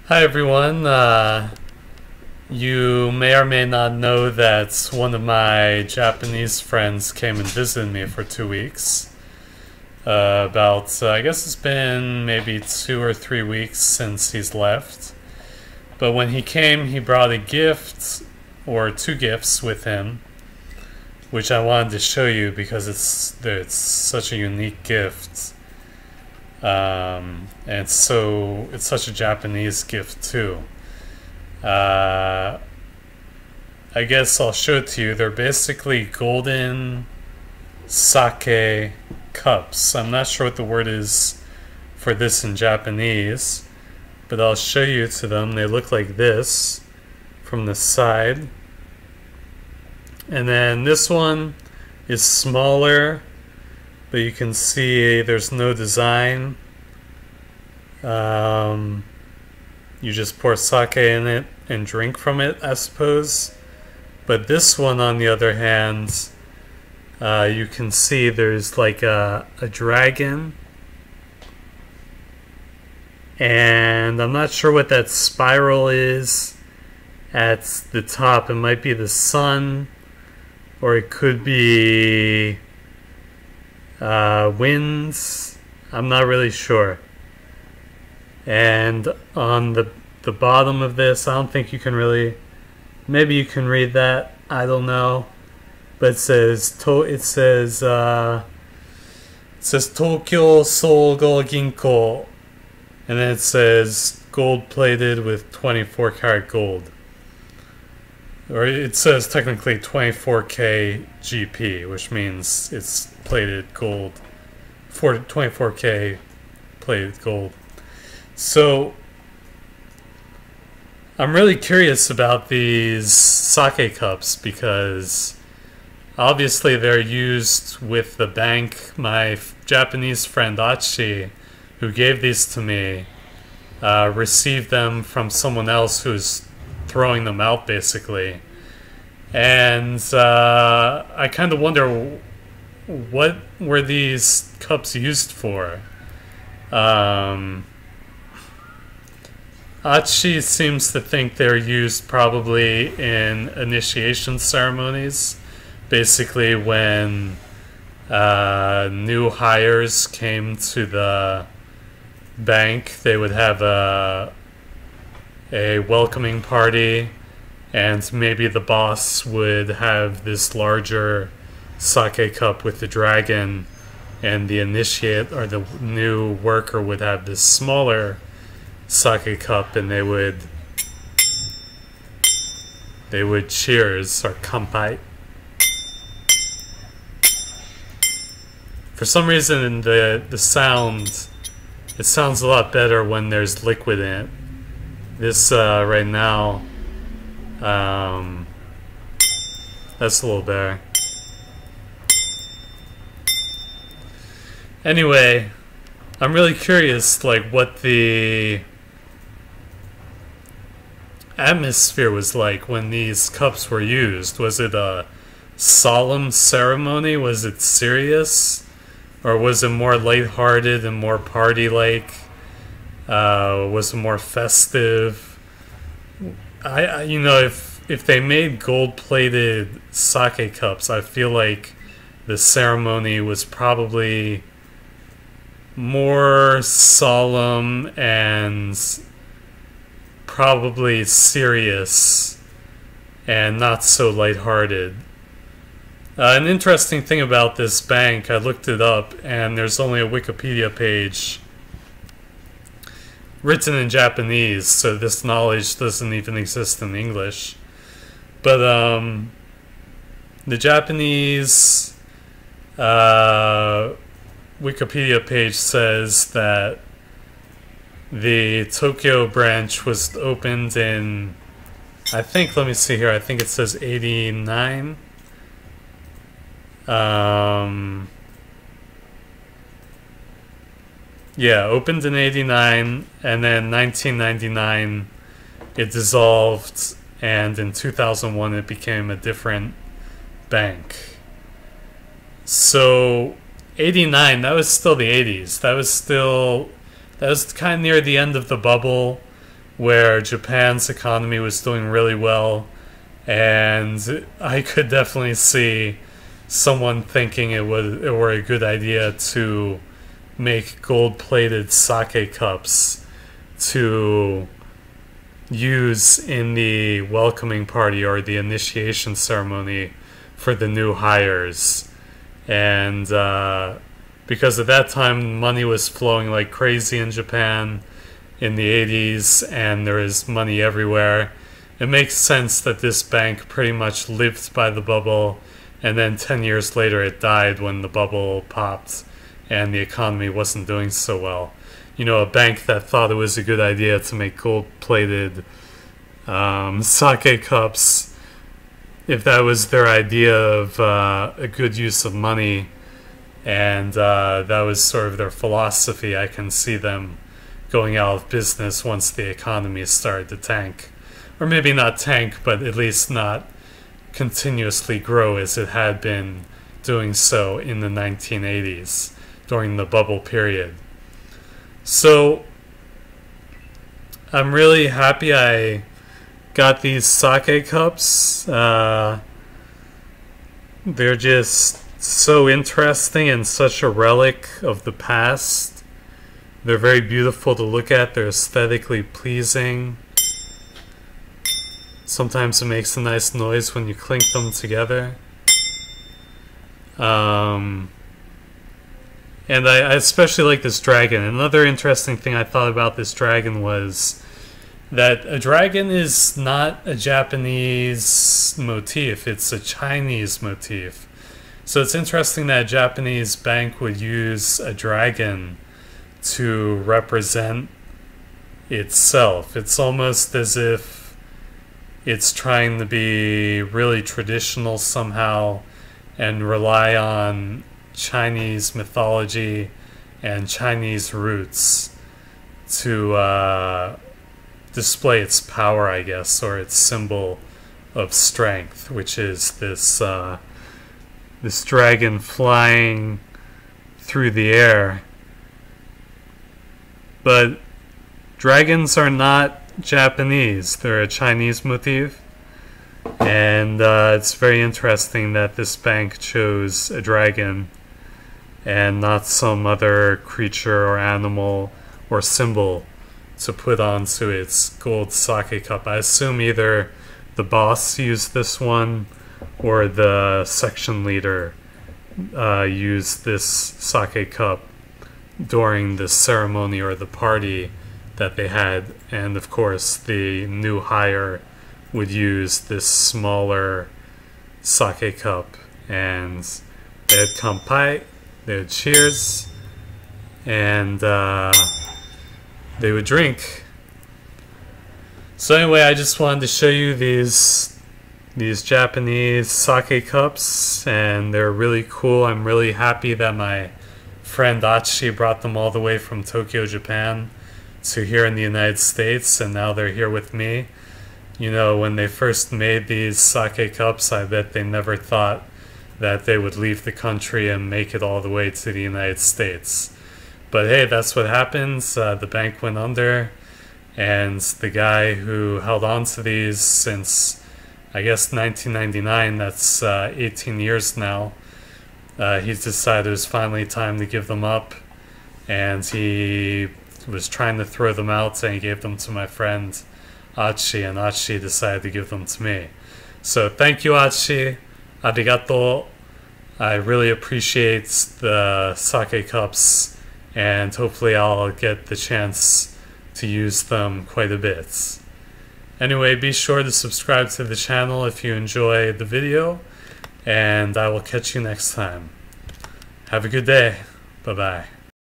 Hi everyone. You may or may not know that one of my Japanese friends came and visited me for 2 weeks. I guess it's been maybe 2 or 3 weeks since he's left. But when he came, he brought a gift, or two gifts with him, which I wanted to show you because it's such a unique gift. And it's such a Japanese gift too. I guess I'll show it to you. They're basically golden sake cups. I'm not sure what the word is for this in Japanese, but I'll show you to them. They look like this from the side. And then this one is smaller, but you can see there's no design. You just pour sake in it and drink from it, I suppose. But this one, on the other hand, you can see there's like a dragon. And I'm not sure what that spiral is at the top. It might be the sun, or it could be winds. I'm not really sure. And on the bottom of this, I don't think you can really, maybe you can read that, I don't know, but it says Tokyo相互銀行, and then it says gold plated with 24 karat gold, or it says technically 24K GP, which means it's plated gold, 24K plated gold. So I'm really curious about these sake cups because obviously they're used with the bank. My Japanese friend Achi, who gave these to me, received them from someone else who's throwing them out basically. And I kind of wonder, what were these cups used for? Achi seems to think they're used probably in initiation ceremonies. Basically when new hires came to the bank, they would have a welcoming party, and maybe the boss would have this larger sake cup with the dragon, and the initiate or the new worker would have this smaller sake cup, and they would cheers, or kanpai. For some reason the sound, it sounds a lot better when there's liquid in it. This right now, that's a little better. Anyway, I'm really curious, like, what the atmosphere was like when these cups were used. Was it a solemn ceremony? Was it serious? Or was it more lighthearted and more party-like? Was it more festive? You know, if they made gold-plated sake cups, I feel like the ceremony was probably more solemn and probably serious and not so lighthearted. An interesting thing about this bank, I looked it up, and there's only a Wikipedia page written in Japanese, so this knowledge doesn't even exist in English. But the Japanese Wikipedia page says that the Tokyo branch was opened in, I think, let me see here, I think it says 89. Yeah, opened in 89, and then 1999 it dissolved, and in 2001 it became a different bank. So 89, that was still the 80s. That was kind of near the end of the bubble. where Japan's economy was doing really well, and I could definitely see someone thinking it were a good idea to make gold-plated sake cups to use in the welcoming party or the initiation ceremony for the new hires. And because at that time money was flowing like crazy in Japan in the 80s, and there is money everywhere, it makes sense that this bank pretty much lived by the bubble, and then 10 years later it died when the bubble popped and the economy wasn't doing so well. You know, a bank that thought it was a good idea to make gold-plated sake cups, if that was their idea of a good use of money, and that was sort of their philosophy, I can see them going out of business once the economy started to tank. Or maybe not tank, but at least not continuously grow as it had been doing so in the 1980s during the bubble period. So I'm really happy I got these sake cups. They're just so interesting and such a relic of the past. They're very beautiful to look at. They're aesthetically pleasing. Sometimes it makes a nice noise when you clink them together. And I especially like this dragon. Another interesting thing I thought about this dragon was that a dragon is not a Japanese motif, it's a Chinese motif. So it's interesting that a Japanese bank would use a dragon to represent itself. It's almost as if it's trying to be really traditional somehow and rely on Chinese mythology and Chinese roots to display its power, I guess, or its symbol of strength, which is this this dragon flying through the air. But dragons are not Japanese, they're a Chinese motif. And it's very interesting that this bank chose a dragon and not some other creature or animal or symbol to put onto its gold sake cup. I assume either the boss used this one or the section leader used this sake cup during the ceremony or the party that they had. And of course the new hire would use this smaller sake cup, and they'd kanpai, they would cheers, and they would drink. So anyway, I just wanted to show you these Japanese sake cups, and they're really cool. I'm really happy that my friend Achi brought them all the way from Tokyo, Japan to here in the United States, and now they're here with me. You know, when they first made these sake cups, I bet they never thought that they would leave the country and make it all the way to the United States. But hey, that's what happens. The bank went under, and the guy who held on to these since, I guess, 1999, that's 18 years now, he's decided it was finally time to give them up, and he was trying to throw them out, and he gave them to my friend Achi, and Achi decided to give them to me. So thank you, Achi. Arigato. I really appreciate the sake cups, and hopefully I'll get the chance to use them quite a bit. Anyway, be sure to subscribe to the channel if you enjoy the video, and I will catch you next time. Have a good day. Bye-bye.